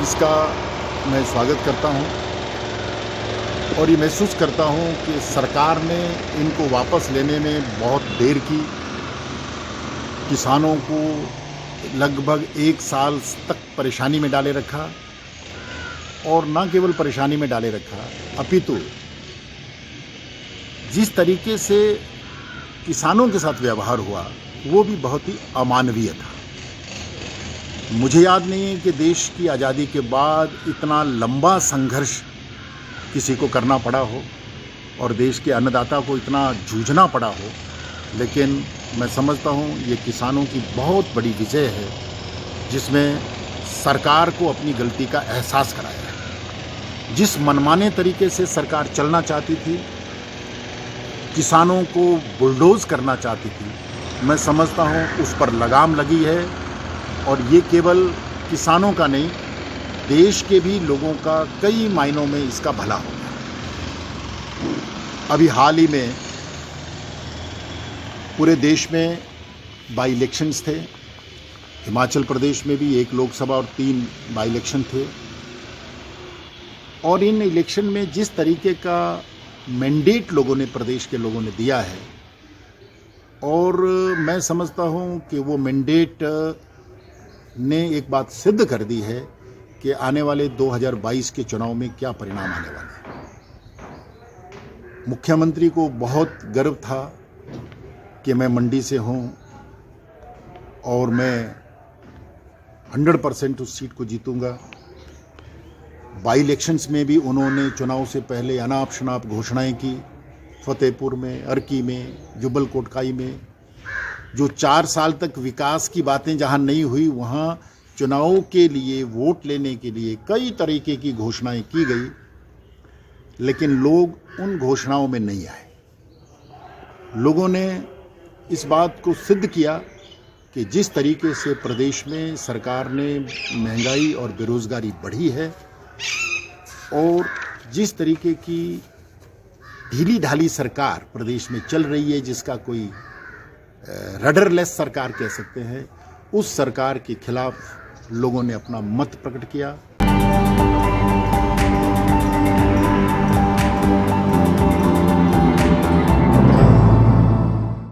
इसका मैं स्वागत करता हूं और ये महसूस करता हूं कि सरकार ने इनको वापस लेने में बहुत देर की। किसानों को लगभग 1 साल तक परेशानी में डाले रखा और न केवल परेशानी में डाले रखा, अपितु जिस तरीके से किसानों के साथ व्यवहार हुआ वो भी बहुत ही अमानवीय था। मुझे याद नहीं है कि देश की आज़ादी के बाद इतना लंबा संघर्ष किसी को करना पड़ा हो और देश के अन्नदाता को इतना जूझना पड़ा हो, लेकिन मैं समझता हूँ ये किसानों की बहुत बड़ी विजय है जिसमें सरकार को अपनी गलती का एहसास कराया है। जिस मनमाने तरीके से सरकार चलना चाहती थी, किसानों को बुलडोज करना चाहती थी, मैं समझता हूँ उस पर लगाम लगी है और ये केवल किसानों का नहीं, देश के भी लोगों का कई मायनों में इसका भला होगा। अभी हाल ही में पूरे देश में बाई इलेक्शंस थे। हिमाचल प्रदेश में भी 1 लोकसभा और 3 बाई इलेक्शन थे और इन इलेक्शन में जिस तरीके का मैंडेट लोगों ने, प्रदेश के लोगों ने दिया है, और मैं समझता हूं कि वो मैंडेट ने एक बात सिद्ध कर दी है कि आने वाले 2022 के चुनाव में क्या परिणाम आने वाले हैं। मुख्यमंत्री को बहुत गर्व था कि मैं मंडी से हूं और मैं 100% उस सीट को जीतूंगा। बाई इलेक्शंस में भी उन्होंने चुनाव से पहले अनाप शनाप घोषणाएं की। फतेहपुर में, अर्की में, जुब्बल कोटखाई में जो 4 साल तक विकास की बातें जहां नहीं हुई, वहां चुनाव के लिए, वोट लेने के लिए कई तरीके की घोषणाएं की गई, लेकिन लोग उन घोषणाओं में नहीं आए। लोगों ने इस बात को सिद्ध किया कि जिस तरीके से प्रदेश में सरकार ने महंगाई और बेरोजगारी बढ़ी है और जिस तरीके की ढीली ढाली सरकार प्रदेश में चल रही है, जिसका कोई रडरलेस सरकार कह सकते हैं, उस सरकार के खिलाफ लोगों ने अपना मत प्रकट किया।